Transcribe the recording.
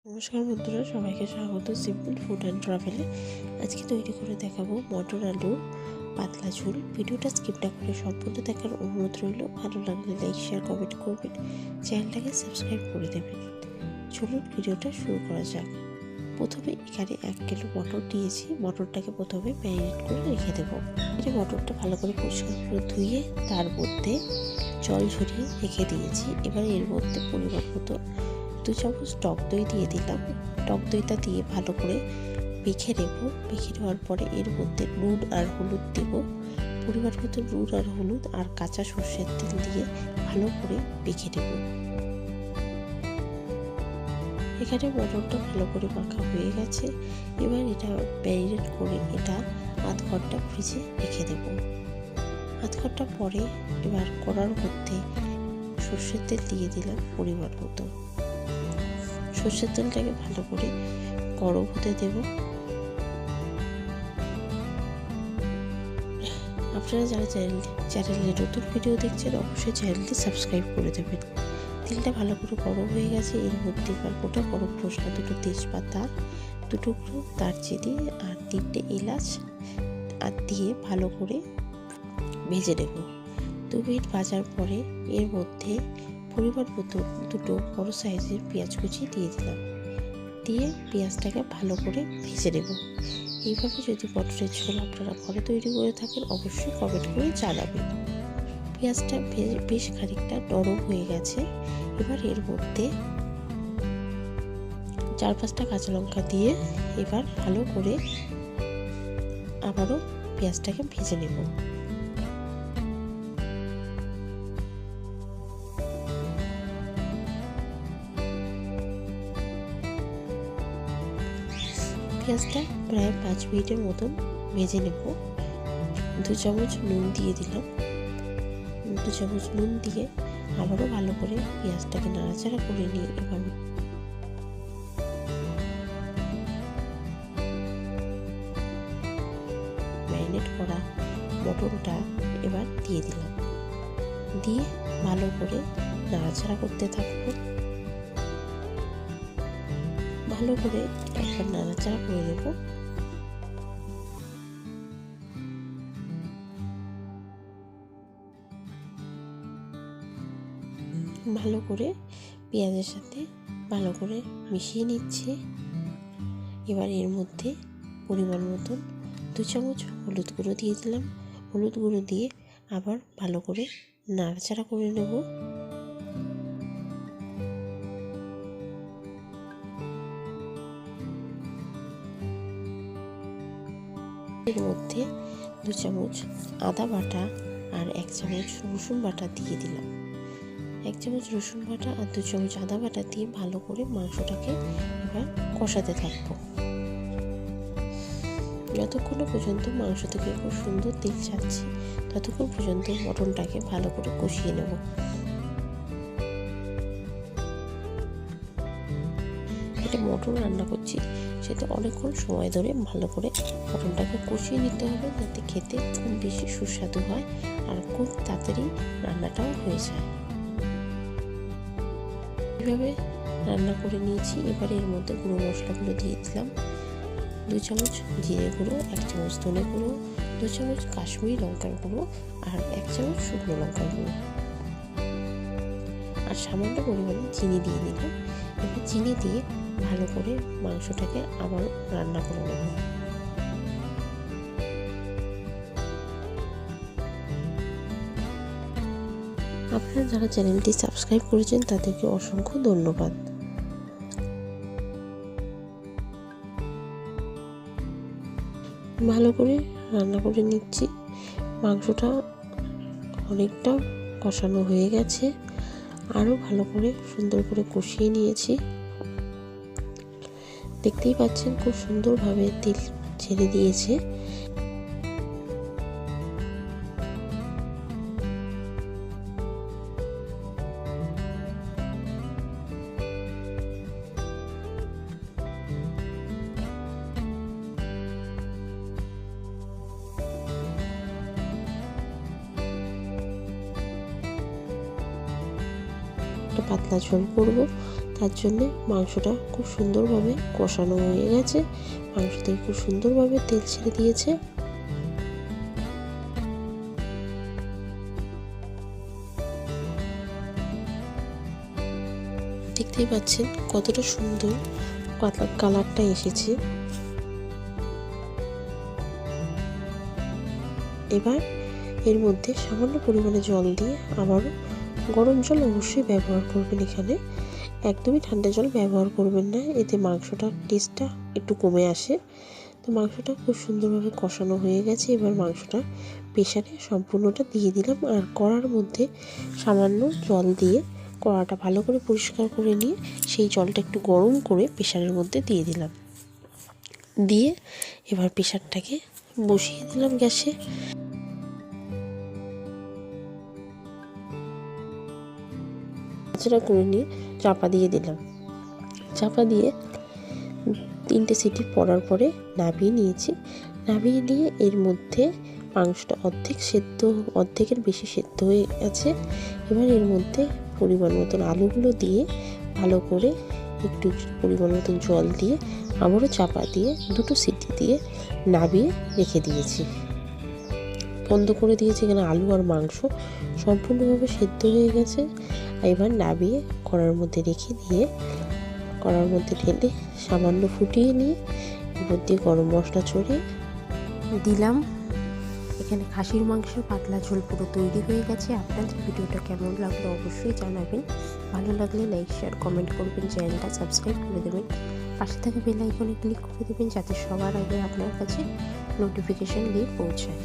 নমস্কার বন্ধুরা, সবাইকে স্বাগত সিম্পল ফুড অ্যান্ড ট্রাভেলে। আজকে তৈরি করে দেখাবো মটর আলুর পাতলা ঝোল। ভিডিওটা স্কিপ না করে সম্পূর্ণ দেখার অনুরোধ রইল। ভালো লাগলে লাইক, শেয়ার, কমেন্ট করবেন, চ্যানেলটাকে সাবস্ক্রাইব করে দেবেন। চলুন ভিডিওটা শুরু করা যাক। প্রথমে এখানে 1 কিলো মটর দিয়েছি। মটরটাকে প্রথমে ম্যারিনেট করে রেখে দেবো। মটরটা ভালো করে পরিষ্কার করে ধুয়ে তার মধ্যে জল ঝরিয়ে রেখে দিয়েছি। এবার এর মধ্যে পরিমাণ মতো 2 চামচ টক দই দিয়ে দিলাম। টক দইটা দিয়ে ভালো করে মেখে নেব। মেখে নেওয়ার পরে এর মধ্যে নুন আর হলুদ দেব। পরিমাণ মতো নুন আর হলুদ আর কাঁচা সর্ষের তেল দিয়ে ভালো করে মেখে নেব। এখানে মটরটা ভালো করে মাখা হয়ে গেছে। এবার এটা ম্যারিনেট করে এটা আধ ঘন্টা ফ্রিজে রেখে দেব। আধ ঘন্টা পরে এবার কড়ার মধ্যে সর্ষের তেল দিয়ে দিলাম পরিমাণ মতো। সর্ষের তেলটাকে ভালো করে গরম হতে দেব। আপনারা যারা চ্যানেলে নতুন ভিডিও দেখছেন অবশ্যই চ্যানেলটি সাবস্ক্রাইব করে দেবেন। তেলটা ভালো করে গরম হয়ে গেছে। এর মধ্যে এবার গোটা গরম মশলা, 2 তেজপাতা, 2 টুকরো দারচিনি আর 3টে এলাচ আর দিয়ে ভালো করে ভেজে নেব। 2 মিনিট ভাজার পরে এর মধ্যে পরিমাণ মতো 2 বড় সাইজের পেঁয়াজ কুচি দিয়ে দিলাম। দিয়ে পেঁয়াজটাকে ভালো করে ভেজে নেব। এইভাবে যদি মটরের ঝোল আপনারা ঘরে তৈরি করে থাকেন অবশ্যই কমেন্ট করে জানাবেন। পেঁয়াজটা বেশ খানিকটা নরম হয়ে গেছে। এবার এর মধ্যে 4-5টা কাঁচা লঙ্কা দিয়ে এবার ভালো করে আবারও পেঁয়াজটাকে ভেজে নেব। পেঁয়াজটা প্রায় 5 মিনিটের মতন ভেজে নেব। 2 চামচ নুন দিয়ে দিলাম। 2 চামচ নুন দিয়ে আবারও ভালো করে পেঁয়াজটাকে নাড়াচাড়া করে নিয়ে এবার ম্যারিনেট করা মটনটা এবার দিয়ে দিলাম। দিয়ে ভালো করে নাড়াচাড়া করতে থাকবো। ভালো করে একবার নাড়াচাড়া করে দেব। ভালো করে পেঁয়াজের সাথে ভালো করে মিশিয়ে নিচ্ছি। এবার এর মধ্যে পরিমাণ মতন 2 চামচ হলুদ গুঁড়ো দিয়ে দিলাম। হলুদ গুঁড়ো দিয়ে আবার ভালো করে নাড়াচাড়া করে নেব। এর মধ্যে 2 চামচ আদা বাটা আর 1 চামচ রসুন বাটা দিয়ে দিলাম। 1 চামচ রসুন বাটা আর 2 চামচ আদা বাটা দিয়ে ভালো করে মাংসটাকে এবার কষাতে থাকবো। যতক্ষণ পর্যন্ত মাংস থেকে খুব সুন্দর তেল ছাড়ছে ততক্ষণ পর্যন্ত মটনটাকে ভালো করে কষিয়ে নেব। এটা মটন রান্না করছি, সেটা অনেকক্ষণ সময় ধরে ভালো করে মটনটাকে কষিয়ে নিতে হবে, যাতে খেতে খুব বেশি সুস্বাদু হয় আর খুব তাড়াতাড়ি রান্নাটাও হয়ে যায়। এইভাবে রান্না করে নিয়েছি। এবার এর মধ্যে গুঁড়ো মশলাগুলো দিয়ে দিলাম। 2 চামচ জিরে গুঁড়ো, 1 চামচ ধনে গুঁড়ো, 2 চামচ কাশ্মীরি লঙ্কার গুঁড়ো আর 1 চামচ শুকনো লঙ্কার গুঁড়ো আর সামান্য পরিমাণে চিনি দিয়ে দিলাম। এবার চিনি দিয়ে ভালো করে মাংসটাকে আবার রান্না করে নেব। আপনারা যারা চ্যানেলটি সাবস্ক্রাইব করেছেন তাদেরকে অসংখ্য ধন্যবাদ। ভালো করে রান্না করে নিচ্ছি। মাংসটা অনেকটা কষানো হয়ে গেছে। আরও ভালো করে সুন্দর করে কষিয়ে নিয়েছি। দেখতেই পাচ্ছেন খুব সুন্দরভাবে তেল ছেড়ে দিয়েছে। একটা পাতলা ঝোল করব, তার জন্যে মাংসটা খুব সুন্দরভাবে কষানো হয়ে গেছে, মাংস থেকে খুব সুন্দরভাবে তেল ছেড়ে দিয়েছে। দেখতেই পাচ্ছেন কতটা সুন্দর কালারটা এসেছে। এবার এর মধ্যে সামান্য পরিমাণে জল দিয়ে আবারও, গরম জল অবশ্যই ব্যবহার করবেন, এখানে একদমই ঠান্ডা জল ব্যবহার করবেন না, এতে মাংসটার টেস্টটা একটু কমে আসে। তো মাংসটা খুব সুন্দরভাবে কষানো হয়ে গেছে। এবার মাংসটা প্রেসারে সম্পূর্ণটা দিয়ে দিলাম, আর কড়ার মধ্যে সামান্য জল দিয়ে কড়াটা ভালো করে পরিষ্কার করে নিয়ে সেই জলটা একটু গরম করে প্রেসারের মধ্যে দিয়ে দিলাম। দিয়ে এবার প্রেসারটাকে বসিয়ে দিলাম গ্যাসে। নাড়াচাড়া করে নিয়ে চাপা দিয়ে দিলাম। চাপা দিয়ে 3টে সিটি পড়ার পরে নামিয়ে নিয়েছি। নামিয়ে নিয়ে এর মধ্যে মাংসটা অর্ধেকের বেশি সেদ্ধ হয়ে গেছে। এবার এর মধ্যে পরিমাণ মতন আলুগুলো দিয়ে ভালো করে একটু পরিমাণ মতন জল দিয়ে আবারও চাপা দিয়ে 2টো সিটি দিয়ে নামিয়ে রেখে দিয়েছি, বন্ধ করে দিয়েছি। এখানে আলু আর মাংস সম্পূর্ণভাবে সেদ্ধ হয়ে গেছে। এবার নামিয়ে কড়ার মধ্যে রেখে দিয়ে কড়ার মধ্যে ঢেলে সামান্য ফুটিয়ে নিয়ে এবার দিয়ে গরম মশলা ছড়িয়ে দিলাম। এখানে খাসির মাংসের পাতলা ঝোল পুরো তৈরি হয়ে গেছে। আপনাদের ভিডিওটা কেমন লাগলো অবশ্যই জানাবেন। ভালো লাগলে লাইক, শেয়ার, কমেন্ট করবেন, চ্যানেলটা সাবস্ক্রাইব করে দেবেন, পাশে থাকা বেল আইকনে ক্লিক করে দেবেন যাতে সবার আগে আপনার কাছে নোটিফিকেশন গিয়ে পৌঁছায়।